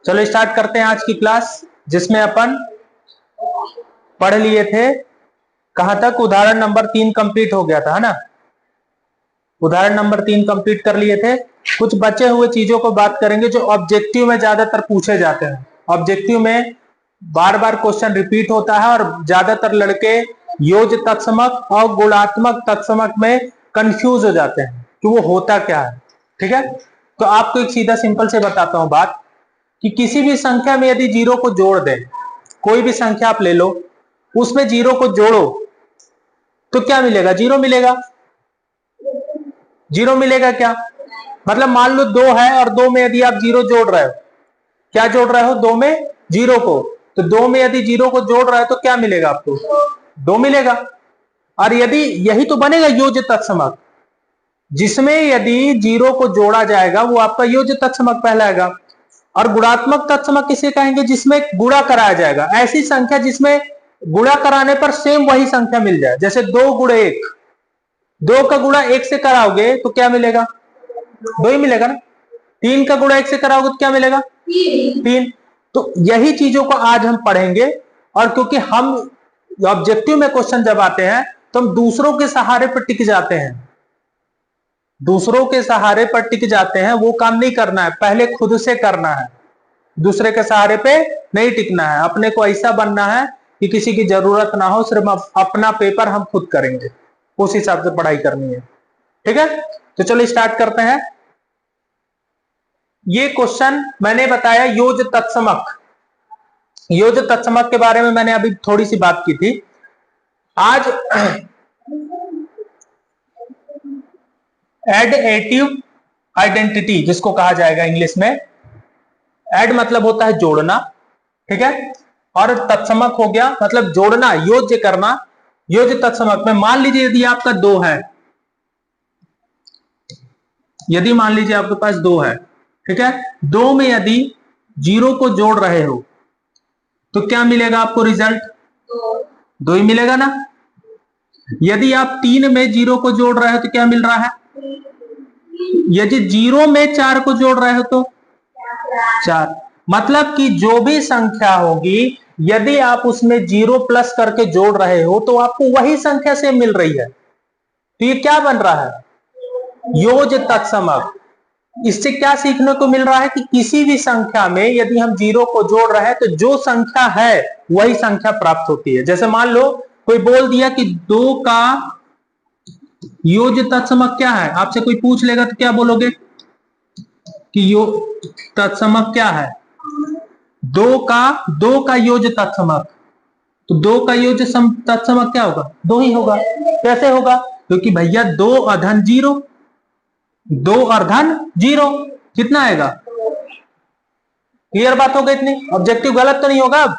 चलो स्टार्ट करते हैं आज की क्लास, जिसमें अपन पढ़ लिए थे कहां तक, उदाहरण नंबर 3 कंप्लीट हो गया था, है ना। उदाहरण नंबर 3 कंप्लीट कर लिए थे। कुछ बचे हुए चीजों को बात करेंगे जो ऑब्जेक्टिव में ज्यादातर पूछे जाते हैं। ऑब्जेक्टिव में बार बार क्वेश्चन रिपीट होता है और ज्यादातर लड़के योज्य तत्समक और गुणात्मक तत्समक में कंफ्यूज हो जाते हैं कि वो होता क्या है। ठीक है, तो आपको एक सीधा सिंपल से बताता हूं बात, कि किसी भी संख्या में यदि जीरो को जोड़ दें, कोई भी संख्या आप ले लो, उसमें जीरो को जोड़ो तो क्या मिलेगा? जीरो मिलेगा। जीरो मिलेगा क्या मतलब, मान लो 2 है और 2 में यदि आप जीरो जोड़ रहे हो, क्या जोड़ रहे हो? 2 में जीरो को, तो 2 में यदि जीरो को जोड़ रहे हो तो क्या मिलेगा आपको? 2 मिलेगा। और यदि यही तो बनेगा योज्य तत्समक, जिसमें यदि जीरो को जोड़ा जाएगा वो आपका योज्य तत्समक कहलाएगा। और गुणात्मक तत्समक किसे कहेंगे? जिसमें गुणा कराया जाएगा, ऐसी संख्या जिसमें गुणा कराने पर सेम वही संख्या मिल जाए। जैसे 2 गुणे 1, 2 का गुणा 1 से कराओगे तो क्या मिलेगा? 2 ही मिलेगा ना। 3 का गुणा 1 से कराओगे तो क्या मिलेगा? 3। तो यही चीजों को आज हम पढ़ेंगे। और क्योंकि हम ऑब्जेक्टिव में क्वेश्चन जब आते हैं तो हम दूसरों के सहारे पर टिक जाते हैं, दूसरों के सहारे पर टिक जाते हैं। वो काम नहीं करना है, पहले खुद से करना है। दूसरे के सहारे पे नहीं टिकना है, अपने को ऐसा बनना है कि किसी की जरूरत ना हो, सिर्फ अपना पेपर हम खुद करेंगे, उस हिसाब से पढ़ाई करनी है। ठीक है, तो चलो स्टार्ट करते हैं। ये क्वेश्चन मैंने बताया योज्य तत्समक। योज्य तत्समक के बारे में मैंने अभी थोड़ी सी बात की थी। आज एडिटिव आइडेंटिटी जिसको कहा जाएगा इंग्लिश में, एड मतलब होता है जोड़ना, ठीक है, और तत्समक हो गया मतलब जोड़ना, योज्य करना। योज्य तत्समक में मान लीजिए यदि आपका 2 है, यदि मान लीजिए आपके पास 2 है, ठीक है, 2 में यदि जीरो को जोड़ रहे हो तो क्या मिलेगा आपको रिजल्ट? 2 ही मिलेगा ना। यदि आप 3 में जीरो को जोड़ रहे हो तो क्या मिल रहा है? यदि 0 में 4 को जोड़ रहे हो तो 4। मतलब कि जो भी संख्या होगी यदि आप उसमें 0 प्लस करके जोड़ रहे हो तो आपको वही संख्या से मिल रही है। तो ये क्या बन रहा है? योज्य तत्समक। इससे क्या सीखने को मिल रहा है कि किसी भी संख्या में यदि हम 0 को जोड़ रहे हैं तो जो संख्या है वही संख्या प्राप्त होती है। जैसे मान लो कोई बोल दिया कि 2 का योज्य तत्समक क्या है, आपसे कोई पूछ लेगा तो क्या बोलोगे कि तत्समक क्या है? 2 का योज्य तत्समक, तो 2 का योज्य तत्समक क्या होगा? 2 ही होगा। कैसे होगा? क्योंकि भैया 2 अधन 0, 2 और धन 0 कितना आएगा? क्लियर बात हो गई इतनी? ऑब्जेक्टिव गलत तो नहीं होगा? अब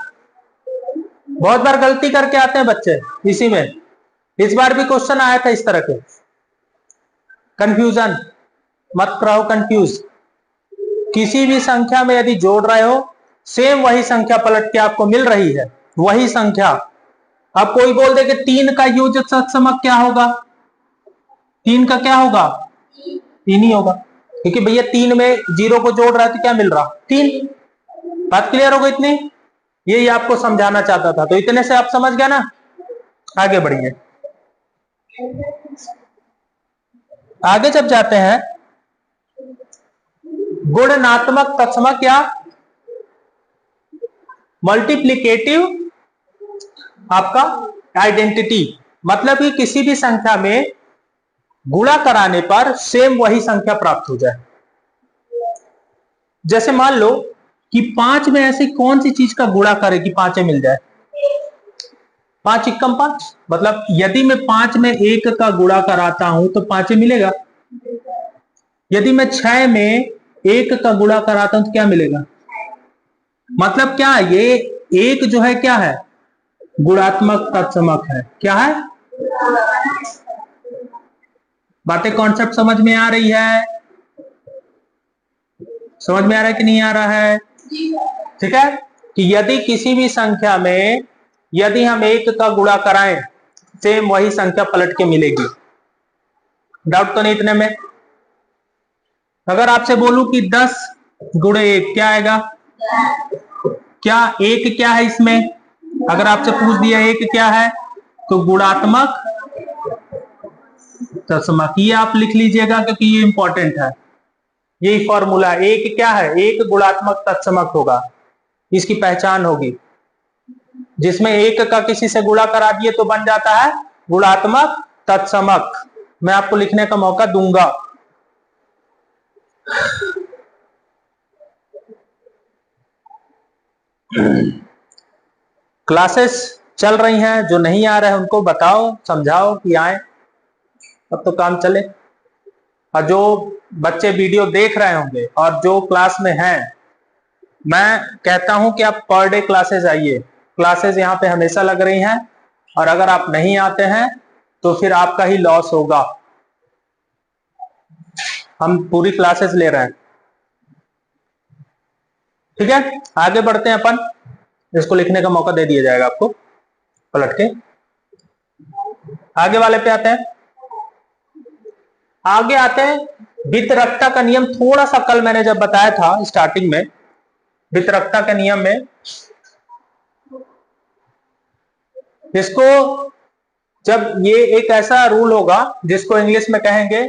बहुत बार गलती करके आते हैं बच्चे इसी में, इस बार भी क्वेश्चन आया था इस तरह के। कंफ्यूजन मत कराओ, कंफ्यूज। किसी भी संख्या में यदि जोड़ रहे हो सेम वही संख्या पलट के आपको मिल रही है, वही संख्या। अब कोई बोल दे कि 3 का योज्य तत्समक क्या होगा? 3 का क्या होगा? 3 ही होगा, क्योंकि भैया 3 में 0 को जोड़ रहा है तो क्या मिल रहा? 3। बात क्लियर हो गई इतनी? यही आपको समझाना चाहता था, तो इतने से आप समझ गए ना। आगे बढ़िए, आगे जब जाते हैं गुणात्मक तत्समक या मल्टीप्लिकेटिव आपका आइडेंटिटी, मतलब कि किसी भी संख्या में गुणा कराने पर सेम वही संख्या प्राप्त हो जाए। जैसे मान लो कि 5 में ऐसी कौन सी चीज का गुणा करे कि 5 मिल जाए? 5 एकम 5, मतलब यदि मैं 5 में 1 का गुणा कराता हूं तो 5 मिलेगा। यदि मैं 6 में 1 का गुणा कराता हूं तो क्या मिलेगा? मतलब क्या ये एक जो है क्या है? गुणात्मक तत्समक है। क्या है? बातें कॉन्सेप्ट समझ में आ रही है? समझ में आ रहा है कि नहीं आ रहा है? ठीक है, कि यदि किसी भी संख्या में यदि हम 1 का गुणा कराएं सेम वही संख्या पलट के मिलेगी। डाउट तो नहीं इतने में? अगर आपसे बोलूं कि 10 गुणे 1 क्या आएगा? क्या 1 क्या है इसमें? अगर आपसे पूछ दिया 1 क्या है तो गुणात्मक तत्समक, ये आप लिख लीजिएगा क्योंकि ये इंपॉर्टेंट है। यही फॉर्मूला, 1 क्या है? 1 गुणात्मक तत्समक होगा, इसकी पहचान होगी। जिसमें 1 का किसी से गुणा करा दिए तो बन जाता है गुणात्मक तत्समक। मैं आपको लिखने का मौका दूंगा। क्लासेस चल रही हैं, जो नहीं आ रहे हैं उनको बताओ, समझाओ कि आए, अब तो काम चले। और जो बच्चे वीडियो देख रहे होंगे और जो क्लास में हैं, मैं कहता हूं कि आप पर डे क्लासेस आइए। क्लासेस यहाँ पे हमेशा लग रही हैं, और अगर आप नहीं आते हैं तो फिर आपका ही लॉस होगा। हम पूरी क्लासेस ले रहे हैं, ठीक है। आगे बढ़ते हैं अपन, इसको लिखने का मौका दे दिया जाएगा आपको पलट के। आगे वाले पे आते हैं। आगे आते हैं वितरकता का नियम। थोड़ा सा कल मैंने जब बताया था स्टार्टिंग में, वितरकता के नियम में इसको, जब ये एक ऐसा रूल होगा जिसको इंग्लिश में कहेंगे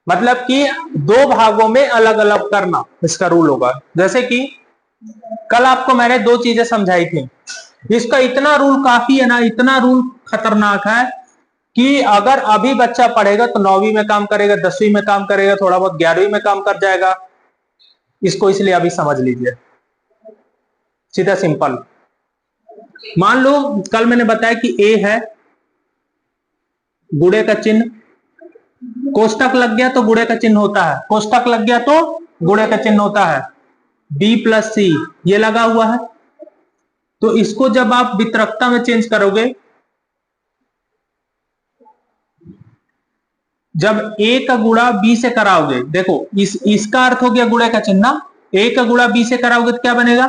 मतलब कि 2 भागों में अलग अलग करना, इसका रूल होगा। जैसे कि कल आपको मैंने 2 चीजें समझाई थी, इसका इतना रूल काफी है ना, इतना रूल खतरनाक है कि अगर अभी बच्चा पढ़ेगा तो 9वीं में काम करेगा, 10वीं में काम करेगा, थोड़ा बहुत 11वीं में काम कर जाएगा। इसको इसलिए अभी समझ लीजिए, सीधा सिंपल। मान लो कल मैंने बताया कि ए है, गुणे का चिन्ह, कोष्टक लग गया तो गुणे का चिन्ह होता है, कोष्टक लग गया तो गुणे का चिन्ह होता है। बी प्लस सी ये लगा हुआ है, तो इसको जब आप वितरकता में चेंज करोगे, जब ए का गुणा बी से कराओगे, देखो इसका अर्थ हो गया गुणे का चिन्ह, ए का गुणा बी से कराओगे तो क्या बनेगा?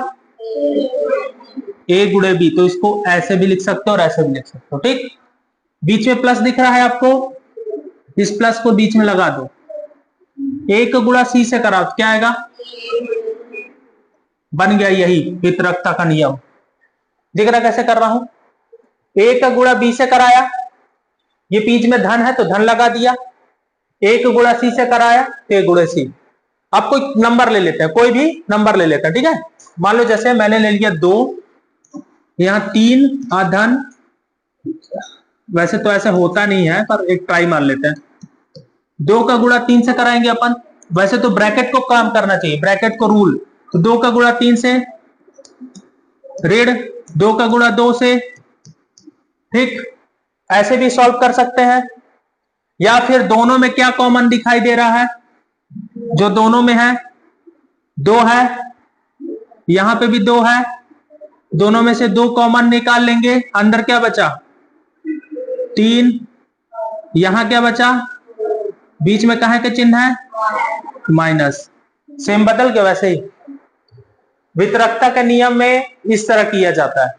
ए गुणे बी। तो इसको ऐसे भी लिख सकते हो और ऐसे भी लिख सकते हो, ठीक। बीच में प्लस दिख रहा है आपको, इस प्लस को बीच में लगा दो। ए का गुणा सी से कराओ तो क्या आएगा? बन गया यही वितरकता का नियम। दिख रहा कैसे कर रहा हूं? ए का गुणा बी से कराया, ये बीच में धन है तो धन लगा दिया। ए का गुणा सी से कराया तो ए गुणे सी। अब कोई नंबर ले लेते हैं, कोई भी नंबर ले लेते हैं, ठीक है। मान लो जैसे मैंने ले लिया 2, यहां 3 धन, वैसे तो ऐसा होता नहीं है पर एक ट्राई मार लेते हैं। 2 का गुणा 3 से कराएंगे अपन, वैसे तो ब्रैकेट को काम करना चाहिए, ब्रैकेट को रूल। तो 2 का गुणा 3 से, ऋण 2 का गुणा 2 से, ठीक। ऐसे भी सॉल्व कर सकते हैं। या फिर दोनों में क्या कॉमन दिखाई दे रहा है? जो दोनों में है 2 है, यहां पे भी 2 है, दोनों में से 2 कॉमन निकाल लेंगे, अंदर क्या बचा? 3। यहां क्या बचा? बीच में कहां का चिन्ह है? माइनस। सेम बदल के वैसे ही वितरकता के नियम में इस तरह किया जाता है।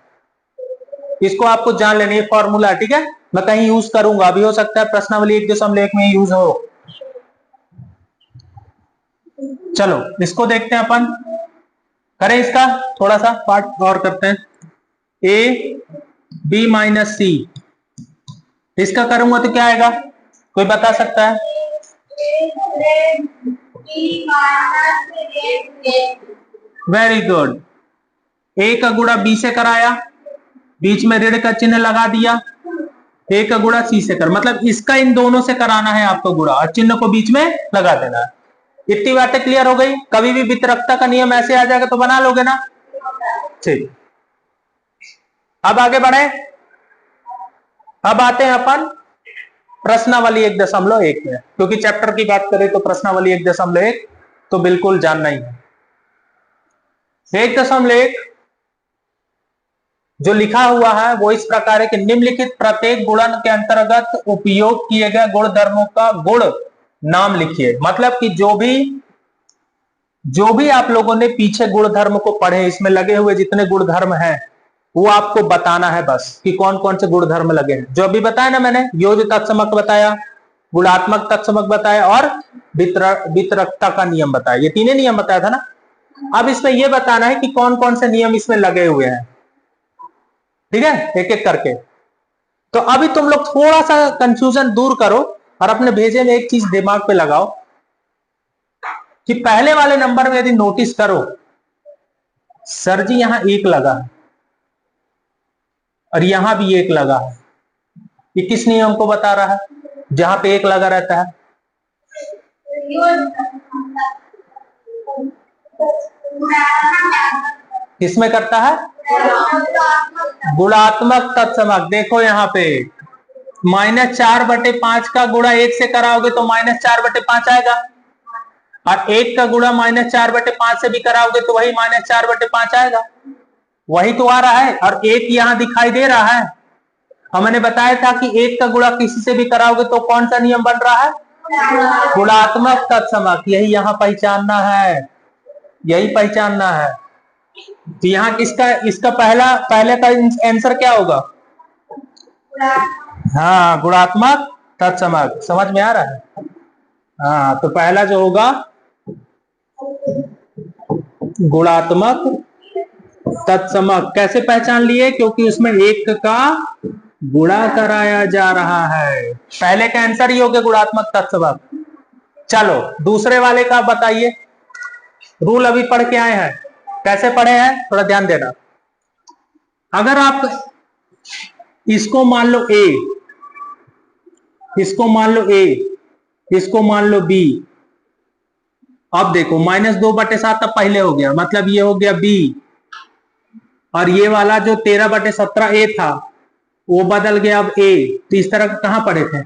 इसको आपको जान लेनी है फॉर्मूला, ठीक है। मैं कहीं यूज करूंगा, अभी हो सकता है प्रश्नावली 1.1 में यूज हो। चलो इसको देखते हैं अपन, करें इसका थोड़ा सा पार्ट और करते हैं। ए बी माइनस सी, इसका करूंगा तो क्या आएगा? कोई बता सकता है? Very good. ए का गुणा बी से कराया, बीच में ऋण का चिन्ह लगा दिया, ए का गुणा सी से कर, मतलब इसका इन दोनों से कराना है आपको गुणा, और चिन्ह को बीच में लगा देना है। इतनी बातें क्लियर हो गई। कभी भी वितरकता का नियम ऐसे आ जाएगा तो बना लोगे ना, ठीक। अब आगे बढ़े, अब आते हैं अपन प्रश्नावली 1.1 में, क्योंकि चैप्टर की बात करें तो प्रश्नावली 1.1 तो बिल्कुल जानना ही है। 1.1 जो लिखा हुआ है वो इस प्रकार है कि निम्नलिखित प्रत्येक गुणन के अंतर्गत उपयोग किए गए गुण धर्मों का गुण नाम लिखिए। मतलब कि जो भी आप लोगों ने पीछे गुण धर्म को पढ़े, इसमें लगे हुए जितने गुण धर्म हैं वो आपको बताना है बस, कि कौन कौन से गुण धर्म लगे हैं। जो अभी बताया ना मैंने, योज तत्समक बताया, गुणात्मक तत्समक बताया और वितरकता का नियम बताया, ये तीनों नियम बताया था ना। अब इसमें ये बताना है कि कौन कौन से नियम इसमें लगे हुए हैं, ठीक है, एक एक करके। तो अभी तुम लोग थोड़ा सा कंफ्यूजन दूर करो और अपने भेजे में एक चीज दिमाग पे लगाओ कि पहले वाले नंबर में यदि नोटिस करो, सर जी यहां एक लगा है और यहां भी एक लगा है, ये किस नियम को बता रहा है? जहां पे एक लगा रहता है किसमें करता है? गुणात्मक तत्समक। देखो यहां पे -4/5 का गुणा 1 से कराओगे तो -4/5 आएगा, और 1 का गुणा -4/5 से भी कराओगे तो वही -4/5 आएगा, वही तो आ रहा है। और 1 यहां दिखाई दे रहा है, हमने बताया था कि 1 का गुणा किसी से भी कराओगे तो कौन सा नियम बन रहा है? गुणात्मक तत्समक। यही यहां पहचानना है, यही पहचानना है। तो यहाँ इसका पहले का आंसर क्या होगा? हाँ, गुणात्मक तत्समक। समझ में आ रहा है? हाँ, तो पहला जो होगा गुणात्मक तत्समक। कैसे पहचान लिए? क्योंकि उसमें 1 का गुणा कराया जा रहा है। पहले का आंसर ही हो गया गुणात्मक तत्समक। चलो दूसरे वाले का बताइए। रूल अभी पढ़ के आए हैं, कैसे पढ़े हैं थोड़ा ध्यान देना। अगर आप इसको मान लो A, इसको मान लो A, इसको मान लो B। अब देखो -2/7 अब पहले हो गया, मतलब ये हो गया B, और ये वाला जो 13/17 A था वो बदल गया अब A। तो इस तरह कहां पढ़े थे?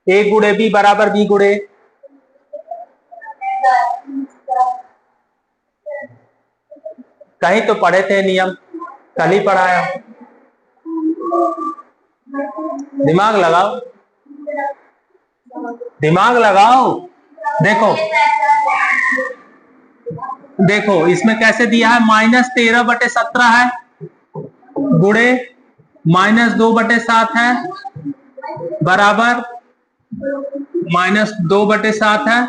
A गुणे B बराबर B गुणे, कहीं तो पढ़े थे नियम, कल ही पढ़ाया। दिमाग लगाओ, दिमाग लगाओ। देखो देखो इसमें कैसे दिया है, -13/17 है गुणे -2/7 है बराबर -2/7 है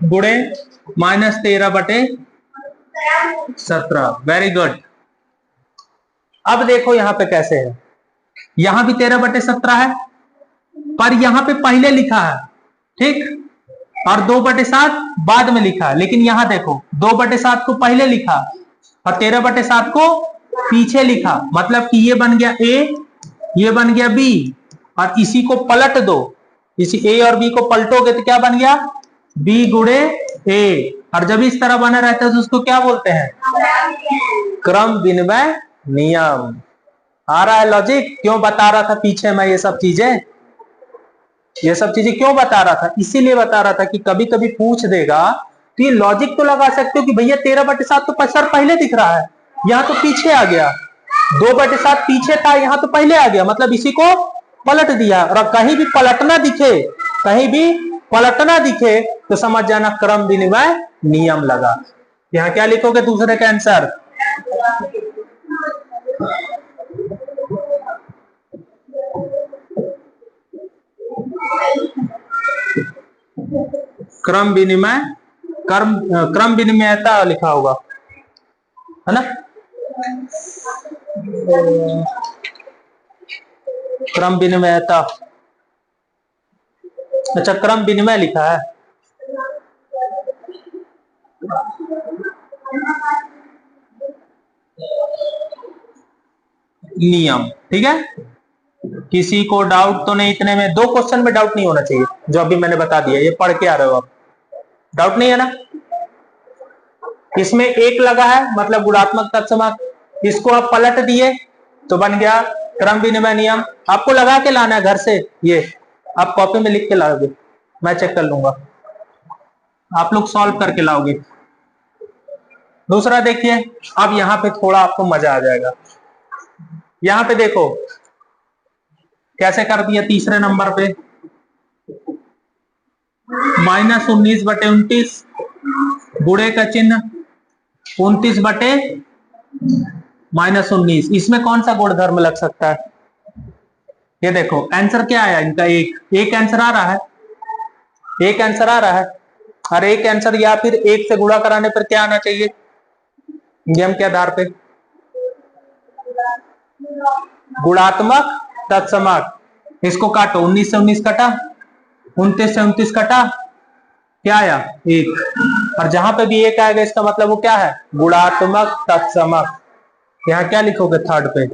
गुणे -13/17। Very good. अब देखो यहां पे कैसे है, यहां भी 13/17 है, पर यहां पे पहले लिखा है, ठीक, और 2/7 बाद में लिखा है। लेकिन यहां देखो 2/7 को पहले लिखा और 13/7 को पीछे लिखा, मतलब कि ये बन गया A, ये बन गया B, और इसी को पलट दो, इसी A और B को पलटोगे तो क्या बन गया? B गुणे A। और जब इस तरह बना रहता है तो उसको क्या बोलते हैं? क्रम विनिमय नियम। आ रहा है लॉजिक? क्यों बता रहा था पीछे मैं ये सब चीजें क्यों बता रहा था? इसीलिए बता रहा था कि कभी कभी पूछ देगा तो ये लॉजिक तो लगा सकते हो कि भैया 13/7 तो सर पहले दिख रहा है, यहाँ तो पीछे आ गया, 2/7 पीछे था, यहाँ तो पहले आ गया, मतलब इसी को पलट दिया। और कहीं भी पलटना दिखे, कहीं भी पलटना दिखे तो समझ जाना क्रम विनिमय नियम लगा। यहाँ क्या लिखोगे दूसरे का आंसर? क्रम विनिमयता लिखा होगा, है ना? क्रम विनिमयता, अच्छा क्रम विनिमय लिखा है। नियम, ठीक है। किसी को डाउट तो नहीं? इतने में 2 क्वेश्चन में डाउट नहीं होना चाहिए, जो अभी मैंने बता दिया, ये पढ़ के आ रहे हो आप, डाउट नहीं है ना? इसमें 1 लगा है मतलब गुणात्मक तत्समक, इसको आप पलट दिए तो बन गया क्रम विनिमय नियम। आपको लगा के लाना है घर से, ये आप कॉपी में लिख के लाओगे, मैं चेक कर लूंगा, आप लोग सॉल्व करके लाओगे। दूसरा देखिए, अब यहां पे थोड़ा आपको मजा आ जाएगा। यहां पे देखो कैसे कर दिया तीसरे नंबर पे, -19/29 गुणे का चिन्ह 29/-19। इसमें कौन सा गुणधर्म लग सकता है? ये देखो आंसर क्या आया इनका, एक आंसर आ रहा है, एक आंसर आ रहा है। और एक आंसर या फिर एक से गुणा कराने पर क्या आना चाहिए, नियम के आधार पे? गुणात्मक तत्समक। इसको काटो, 19 से 19 कटा, 29 से 29 कटा, क्या आया? एक। और जहां पे भी एक आएगा इसका मतलब वो क्या है? गुणात्मक तत्समक। यहां क्या लिखोगे थर्ड पे?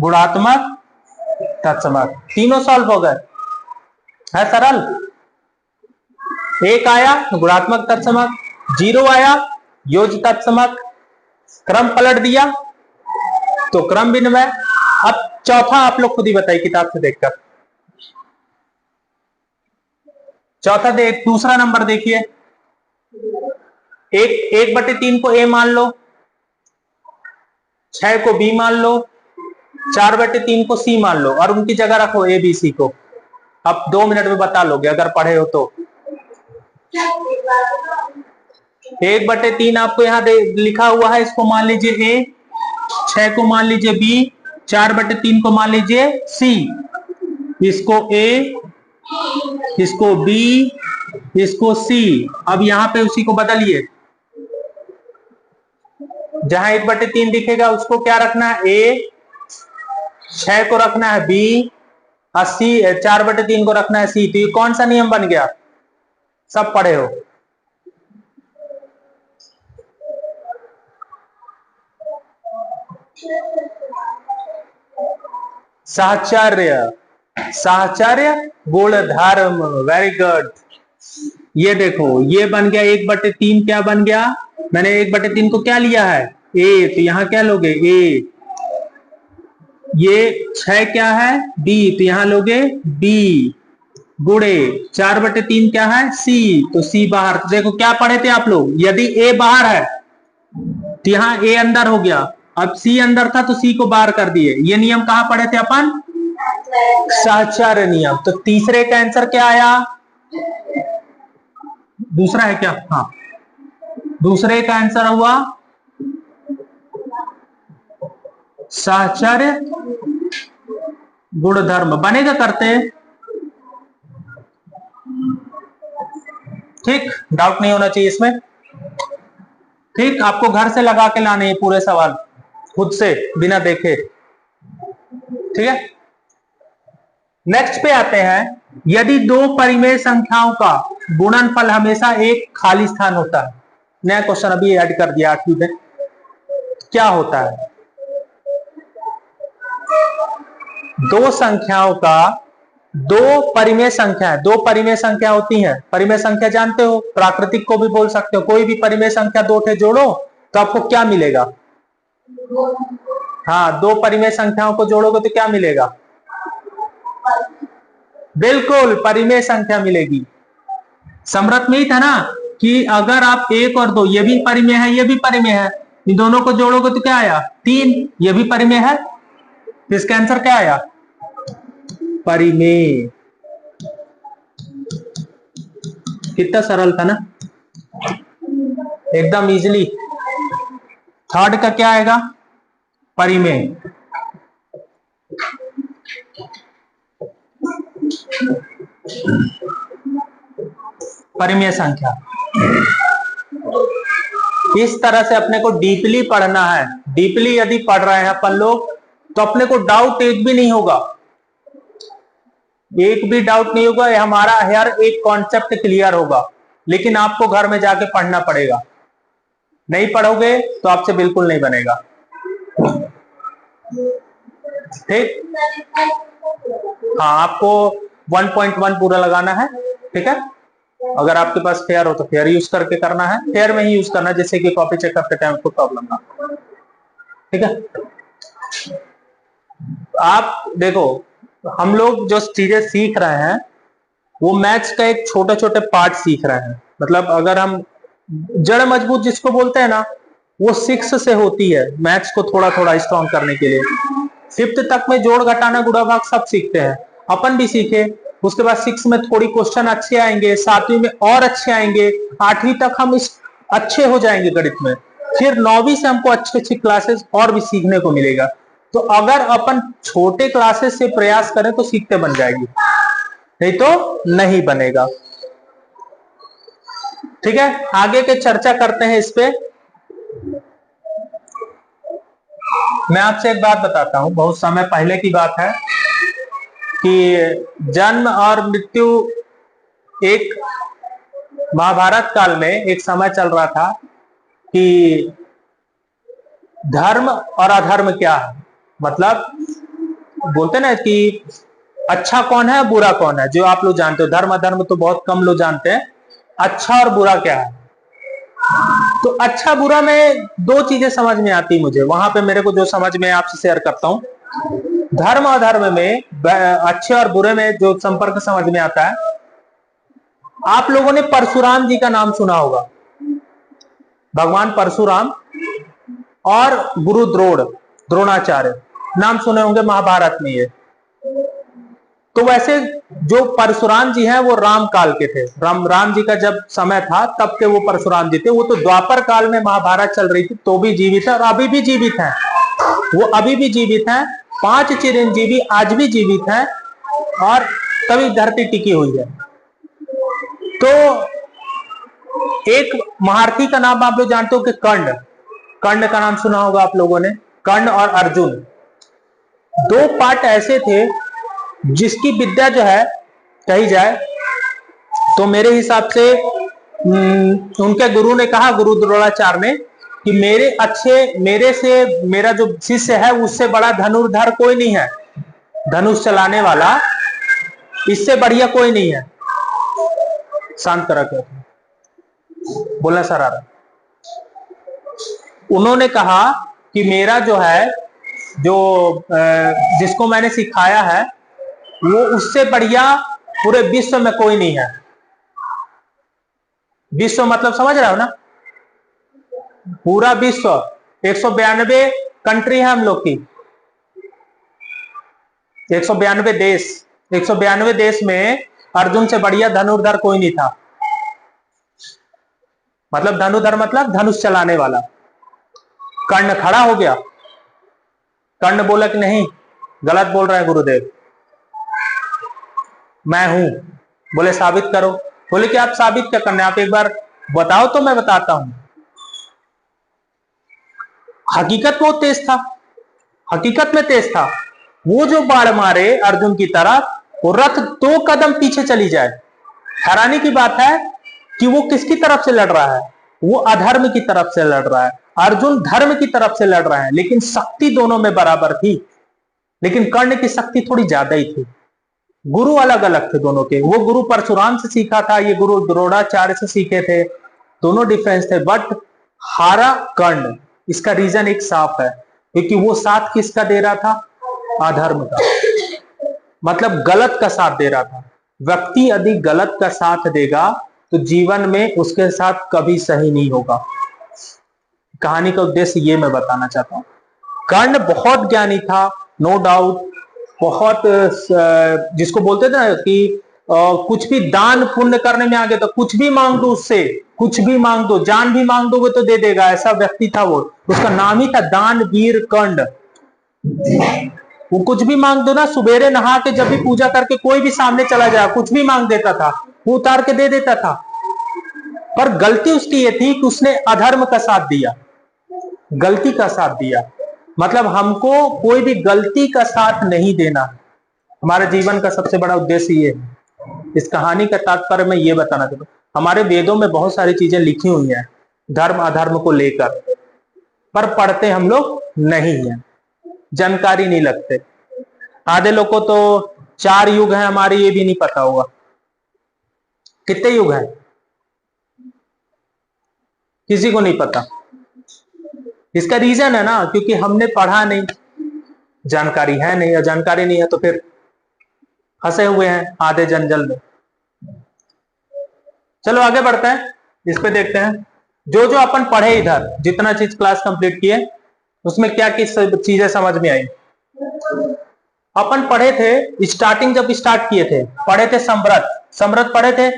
गुणात्मक तत्समक। तीनों सॉल्व हो गए, है सरल। एक आया गुणात्मक तत्समक, 0 आया योज्य तत्समक, क्रम पलट दिया तो क्रम विनिमय। अब चौथा आप लोग खुद ही बताइए किताब से देखकर। चौथा दूसरा नंबर देखिए, 1/3 को ए मान लो, 6 को बी मान लो, 4/3 को सी मान लो और उनकी जगह रखो ए बी सी को। अब 2 मिनट में बता लोगे अगर पढ़े हो तो। 1/3 आपको यहां लिखा हुआ है, इसको मान लीजिए ए, 6 को मान लीजिए बी, 4/3 को मान लीजिए सी। इसको ए, इसको बी, इसको सी। अब यहां पे उसी को बदलिए, जहां 1/3 दिखेगा उसको क्या रखना है? ए, 6 को रखना है बी, 4/3 को रखना है सी। तो ये कौन सा नियम बन गया? सब पढ़े हो। साहचर्य, साहचर्य गुणधर्म। Very good. ये देखो ये बन गया 1/3। क्या बन गया? मैंने 1/3 को क्या लिया है? ए, तो यहां क्या लोगे? ए। ये 6 क्या है? बी, तो यहां लोगे बी, गुणे 4/3 क्या है? सी, तो सी बाहर। तो देखो क्या पढ़े थे आप लोग, यदि ए बाहर है तो यहां ए अंदर हो गया, अब सी अंदर था तो सी को बाहर कर दिए। ये नियम कहां पढ़े थे अपन? साहचर्य नियम। तो तीसरे का आंसर क्या आया? दूसरा है क्या? हाँ, दूसरे का आंसर हुआ साहचर्य गुणधर्म। बनेगा करते, ठीक, डाउट नहीं होना चाहिए इसमें। ठीक, आपको घर से लगा के लाने हैं पूरे सवाल खुद से बिना देखे, ठीक है। नेक्स्ट पे आते हैं, यदि दो परिमेय संख्याओं का गुणनफल हमेशा एक खाली स्थान होता है। नया क्वेश्चन अभी ऐड कर दिया 8वीं में। क्या होता है? दो संख्याओं का, दो परिमेय संख्या है, दो परिमेय संख्या होती है। परिमेय संख्या जानते हो, प्राकृतिक को भी बोल सकते हो। कोई भी परिमेय संख्या दो थे जोड़ो तो आपको क्या मिलेगा? हाँ, दो परिमेय संख्याओं को जोड़ोगे तो क्या मिलेगा? बिल्कुल, परिमेय संख्या मिलेगी। समृत में ही था ना कि अगर आप 1 और 2, ये भी परिमेय है, ये भी परिमेय है, इन दोनों को जोड़ोगे तो क्या आया? 3, ये भी परिमेय है। तो इसका आंसर क्या आया? परिमेय। कितना सरल था ना, एकदम इजीली। थर्ड का क्या आएगा? परिमेय। परिमेय संख्या। इस तरह से अपने को डीपली पढ़ना है। डीपली यदि पढ़ रहे हैं अपन लोग तो अपने को डाउट एक भी नहीं होगा, एक भी डाउट नहीं होगा। हमारा हर एक कॉन्सेप्ट क्लियर होगा, लेकिन आपको घर में जाके पढ़ना पड़ेगा। नहीं पढ़ोगे तो आपसे बिल्कुल नहीं बनेगा, ठीक। हाँ, आपको 1.1 पूरा लगाना है, ठीक है। अगर आपके पास फेयर हो तो फेयर यूज करके करना है, फेयर में ही यूज करना है, जिससे कि कॉपी चेक करते टाइम आपको प्रॉब्लम ना हो, ठीक है। आप देखो, हम लोग जो चीजें सीख रहे हैं वो मैथ्स का एक छोटे छोटे पार्ट सीख रहे हैं। मतलब अगर हम जड़ मजबूत जिसको बोलते हैं ना, वो 6 से होती है मैथ्स को थोड़ा थोड़ा स्ट्रॉन्ग करने के लिए। 5th तक में जोड़ घटाना गुणा भाग सब सीखते हैं, अपन भी सीखे। उसके बाद 6 में थोड़ी क्वेश्चन अच्छे आएंगे, 7वीं में और अच्छे आएंगे, 8वीं तक हम इस अच्छे हो जाएंगे गणित में। फिर 9वीं से हमको अच्छी अच्छी क्लासेस और भी सीखने को मिलेगा। तो अगर अपन छोटे क्लासेस से प्रयास करें तो सीखते बन जाएगी, नहीं तो नहीं बनेगा। ठीक है, आगे के चर्चा करते हैं इस पे। मैं आपसे एक बात बताता हूं, बहुत समय पहले की बात है कि जन्म और मृत्यु, एक महाभारत काल में एक समय चल रहा था कि धर्म और अधर्म क्या है। मतलब बोलते ना कि अच्छा कौन है बुरा कौन है, जो आप लोग जानते हो। धर्म अधर्म तो बहुत कम लोग जानते हैं, अच्छा और बुरा क्या है। तो अच्छा बुरा में दो चीजें समझ में आती मुझे, वहां पे मेरे को जो समझ में आपसे शेयर करता हूं। धर्म अधर्म में, अच्छे और बुरे में जो संपर्क समझ में आता है, आप लोगों ने परशुराम जी का नाम सुना होगा। भगवान परशुराम और गुरु द्रोणाचार्य नाम सुने होंगे महाभारत में। ये तो वैसे जो परशुराम जी हैं वो राम काल के थे। राम जी का जब समय था तब के वो परशुराम जी थे। वो तो द्वापर काल में महाभारत चल रही थी तो भी जीवित है और अभी भी जीवित हैं। वो अभी भी जीवित हैं। 5 चिरंजीवी आज भी जीवित हैं और तभी धरती टिकी हुई है। तो एक महारथी का नाम आप लोग जानते हो कि कर्ण का नाम सुना होगा आप लोगों ने। कर्ण और अर्जुन 2 पार्ट ऐसे थे जिसकी विद्या जो है कही जाए तो मेरे हिसाब से उनके गुरु ने कहा, गुरु द्रोणाचार्य ने, कि मेरे से मेरा जो शिष्य है उससे बड़ा धनुर्धर कोई नहीं है, धनुष चलाने वाला इससे बढ़िया कोई नहीं है। शांत करा कर बोला सर आ रहा। उन्होंने कहा कि मेरा जो है, जो जिसको मैंने सिखाया है वो उससे बढ़िया पूरे विश्व में कोई नहीं है। विश्व मतलब समझ रहे हो ना, पूरा विश्व 192 कंट्री है हम लोग की, 192 देश। 192 देश में अर्जुन से बढ़िया धनुर्धर कोई नहीं था। मतलब धनुर्धर मतलब धनुष चलाने वाला। कर्ण खड़ा हो गया। कर्ण बोला कि नहीं, गलत बोल रहा है गुरुदेव, मैं हूं। बोले साबित करो। बोले कि आप साबित क्या करना है, आप एक बार बताओ तो मैं बताता हूं। हकीकत में वो तेज था, हकीकत में तेज था। वो जो बाढ़ मारे अर्जुन की तरफ, वो रथ 2 कदम पीछे चली जाए। हैरानी की बात है कि वो किसकी तरफ से लड़ रहा है, वो अधर्म की तरफ से लड़ रहा है। अर्जुन धर्म की तरफ से लड़ रहा है, लेकिन शक्ति दोनों में बराबर थी। लेकिन कर्ण की शक्ति थोड़ी ज्यादा ही थी। गुरु अलग अलग थे दोनों के। वो गुरु परशुराम से सीखा था, ये गुरु द्रोणाचार्य से सीखे थे। दोनों डिफरेंस थे, बट हारा कर्ण। इसका रीजन एक साफ है, क्योंकि वो साथ किसका दे रहा था, अधर्म का। मतलब गलत का साथ दे रहा था। व्यक्ति यदि गलत का साथ देगा तो जीवन में उसके साथ कभी सही नहीं होगा। कहानी का उद्देश्य ये मैं बताना चाहता हूं। कर्ण बहुत ज्ञानी था, नो डाउट। बहुत जिसको बोलते थे ना कि कुछ भी दान पुण्य करने में आगे, तो कुछ भी मांग दो उससे, कुछ भी मांग दो, जान भी मांग दोगे तो दे देगा, ऐसा व्यक्ति था वो। उसका नाम ही था दानवीर कर्ण। वो कुछ भी मांग दो ना, सुबेरे नहा के जब भी पूजा करके कोई भी सामने चला जाए कुछ भी मांग देता था, वो उतार के दे देता था। पर गलती उसकी ये थी कि उसने अधर्म का साथ दिया, गलती का साथ दिया। मतलब हमको कोई भी गलती का साथ नहीं देना। हमारे जीवन का सबसे बड़ा उद्देश्य ये है। इस कहानी का तात्पर्य मैं ये बताना चाहता हूँ, हमारे वेदों में बहुत सारी चीजें लिखी हुई हैं धर्म अधर्म को लेकर, पर पढ़ते हम लोग नहीं हैं, जानकारी नहीं लगते। आधे लोग को तो 4 युग है हमारे, ये भी नहीं पता होगा। कितने युग हैं किसी को नहीं पता। इसका रीजन है ना, क्योंकि हमने पढ़ा नहीं, जानकारी है नहीं, और जानकारी नहीं है तो फिर फंसे हुए हैं आधे जंजल में। चलो आगे बढ़ते हैं, इस पे देखते हैं जो जो अपन पढ़े इधर, जितना चीज क्लास कंप्लीट किए उसमें क्या किस चीजें समझ में आई। अपन पढ़े थे, स्टार्टिंग जब स्टार्ट किए थे पढ़े थे समृत। समृत पढ़े थे।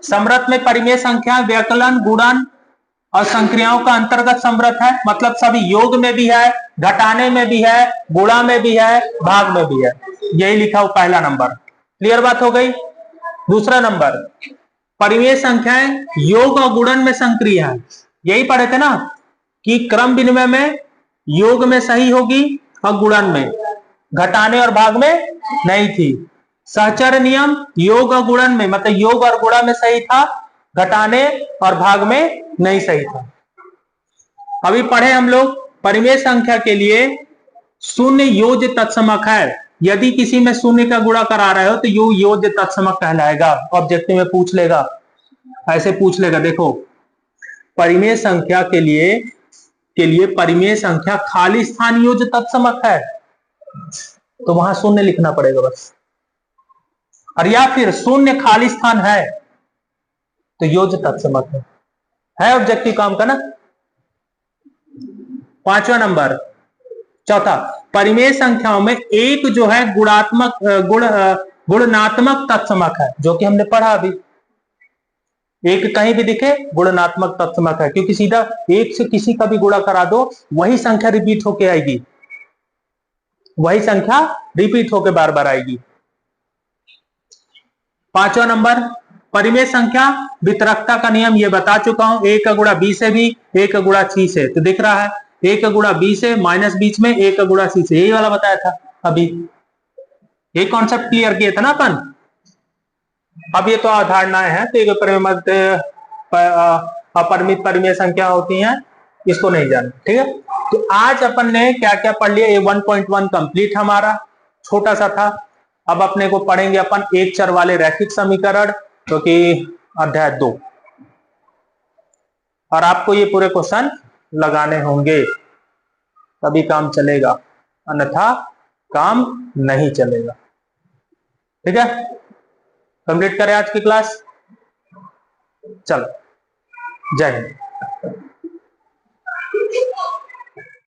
समृत में परिमेय संख्या, व्याकलन, गुणन, और संक्रियाओं का अंतर्गत समृद्ध है, मतलब सभी योग में भी है, घटाने में भी है, गुणा में भी है, भाग में भी है। यही लिखा हो पहला नंबर। क्लियर बात हो गई। दूसरा नंबर, परिमेय संख्याएं योग और गुणन में संक्रिय है। यही पढ़े थे ना कि क्रम विनिमय में योग में सही होगी और गुणन में, घटाने और भाग में नहीं थी। सहचर नियम योग और गुणन में, मतलब योग और गुणा में सही था, घटाने और भाग में नहीं सही था। अभी पढ़े हम लोग परिमेय संख्या के लिए शून्य योज्य तत्समक है। यदि किसी में शून्य का गुणा करा रहे हो तो यू योज्य तत्समक कहलाएगा। ऑब्जेक्टिव में पूछ लेगा, ऐसे पूछ लेगा। देखो परिमेय संख्या के लिए परिमेय संख्या खाली स्थान योज्य तत्समक है, तो वहां शून्य लिखना पड़ेगा बस। और या फिर शून्य खाली स्थान है तो योज्य तत्समक है ऑब्जेक्टिव काम का ना। पांचवा नंबर, चौथा, परिमेय संख्याओं में एक जो है गुणनात्मक तत्समक है, जो कि हमने पढ़ा अभी। एक कहीं भी दिखे गुणनात्मक तत्समक है, क्योंकि सीधा एक से किसी का भी गुणा करा दो वही संख्या रिपीट होके आएगी, वही संख्या रिपीट होके बार बार आएगी। पांचवा नंबर, परिमेय संख्या वितरकता का नियम ये बता चुका हूं। एक का गुणा बी से भी, एक का गुणा सी से, तो दिख रहा है एक का गुणा बी से माइनस बीच में एक का गुणा सी से, यही वाला बताया था अभी। ये कॉन्सेप्ट क्लियर किया था ना अपन। अब ये तो अवधारणाएं हैं, तो एक अपरिमित परिमेय संख्या होती हैं, इसको नहीं जाना। ठीक है, तो आज अपन ने क्या क्या पढ़ लिया। ये 1.1 कंप्लीट हमारा छोटा सा था। अब अपने को पढ़ेंगे अपन एक चर वाले रैखिक समीकरण, जो कि अध्याय 2, और आपको ये पूरे क्वेश्चन लगाने होंगे तभी काम चलेगा, अन्यथा काम नहीं चलेगा। ठीक है, कंप्लीट करें आज की क्लास। चलो, जय हिंद।